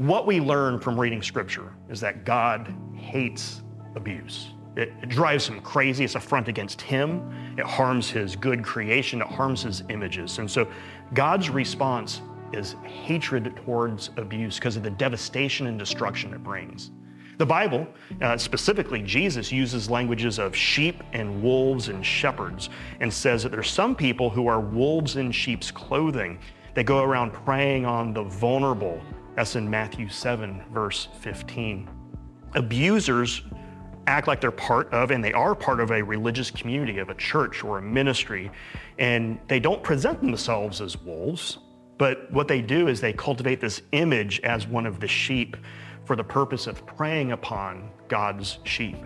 what we learn from reading Scripture is that God hates abuse. It drives him crazy. It's an affront against him. It harms his good creation. It harms his images. And so God's response is hatred towards abuse because of the devastation and destruction it brings. The Bible, specifically Jesus, uses languages of sheep and wolves and shepherds and says that there's some people who are wolves in sheep's clothing. They go around preying on the vulnerable. That's in Matthew 7, verse 15. Abusers act like they're part of, and they are part of, a religious community, of a church or a ministry, and they don't present themselves as wolves, but what they do is they cultivate this image as one of the sheep for the purpose of preying upon God's sheep.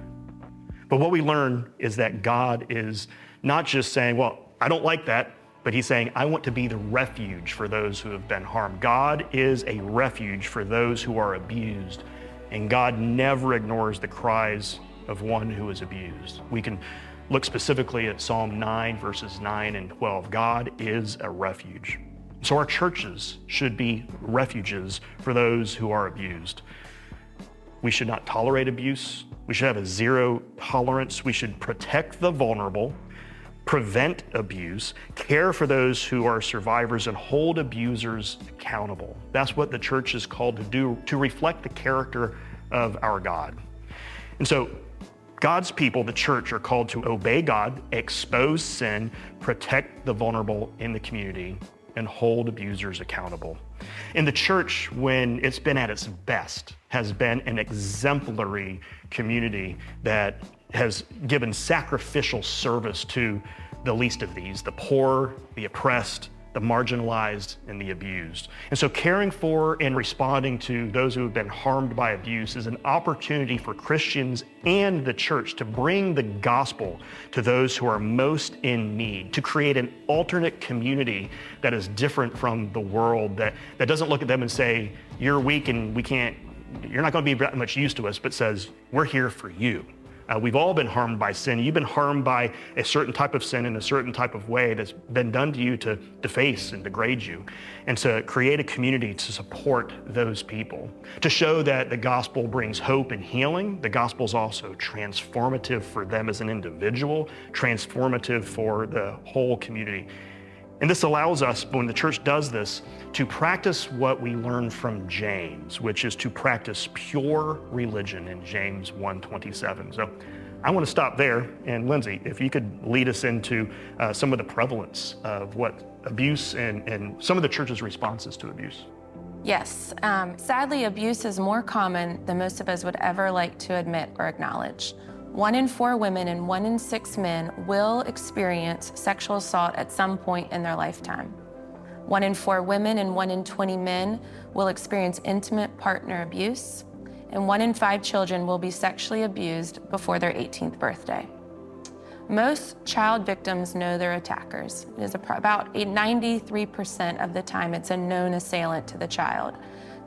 But what we learn is that God is not just saying, well, I don't like that, but he's saying, I want to be the refuge for those who have been harmed. God is a refuge for those who are abused, and God never ignores the cries of one who is abused. We can look specifically at Psalm 9, verses 9 and 12. God is a refuge. So our churches should be refuges for those who are abused. We should not tolerate abuse. We should have a zero tolerance. We should protect the vulnerable, prevent abuse, care for those who are survivors, and hold abusers accountable. That's what the church is called to do, to reflect the character of our God. And so God's people, the church, are called to obey God, expose sin, protect the vulnerable in the community, and hold abusers accountable. And the church, when it's been at its best, has been an exemplary community that has given sacrificial service to the least of these, the poor, the oppressed, the marginalized, and the abused. And so caring for and responding to those who have been harmed by abuse is an opportunity for Christians and the church to bring the gospel to those who are most in need, to create an alternate community that is different from the world, that doesn't look at them and say, you're weak and you're not going to be that much use to us, but says, we're here for you. We've all been harmed by sin. You've been harmed by a certain type of sin in a certain type of way that's been done to you to deface and degrade you. And to create a community to support those people, to show that the gospel brings hope and healing. The gospel is also transformative for them as an individual, transformative for the whole community. And this allows us, when the church does this, to practice what we learn from James, which is to practice pure religion in James 1:27. So I want to stop there. And Lindsey, if you could lead us into some of the prevalence of what abuse and some of the church's responses to abuse. Yes. Sadly, abuse is more common than most of us would ever like to admit or acknowledge. 1 in 4 women and 1 in 6 men will experience sexual assault at some point in their lifetime. 1 in 4 women and 1 in 20 men will experience intimate partner abuse, and 1 in 5 children will be sexually abused before their 18th birthday. Most child victims know their attackers. It is about 93% of the time it's a known assailant to the child.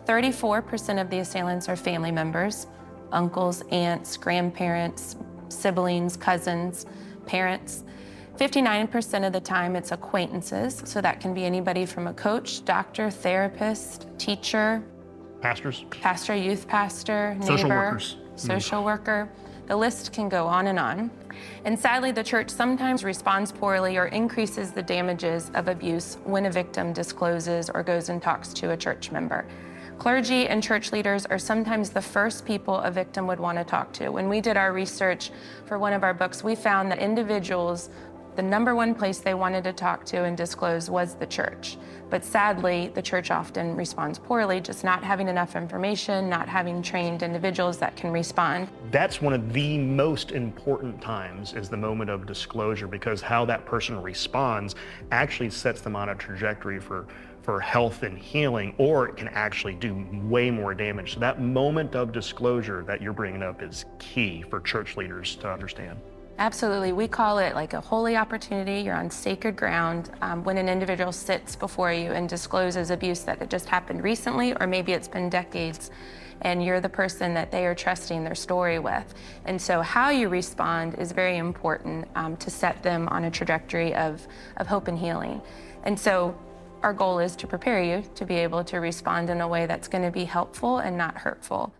34% of the assailants are family members, uncles, aunts, grandparents, siblings, cousins, parents. 59% of the time it's acquaintances, so that can be anybody from a coach, doctor, therapist, teacher, pastor, youth pastor, neighbor, social workers, social worker. The list can go on and on. And sadly, the church sometimes responds poorly or increases the damages of abuse when a victim discloses or goes and talks to a church member. Clergy and church leaders are sometimes the first people a victim would want to talk to. When we did our research for one of our books, we found that individuals, the number one place they wanted to talk to and disclose was the church. But sadly, the church often responds poorly, just not having enough information, not having trained individuals that can respond. That's one of the most important times, is the moment of disclosure, because how that person responds actually sets them on a trajectory for health and healing, or it can actually do way more damage. So that moment of disclosure that you're bringing up is key for church leaders to understand. Absolutely. We call it like a holy opportunity. You're on sacred ground when an individual sits before you and discloses abuse that it just happened recently, or maybe it's been decades, and you're the person that they are trusting their story with. And so how you respond is very important to set them on a trajectory of hope and healing. And so Our goal is to prepare you to be able to respond in a way that's going to be helpful and not hurtful.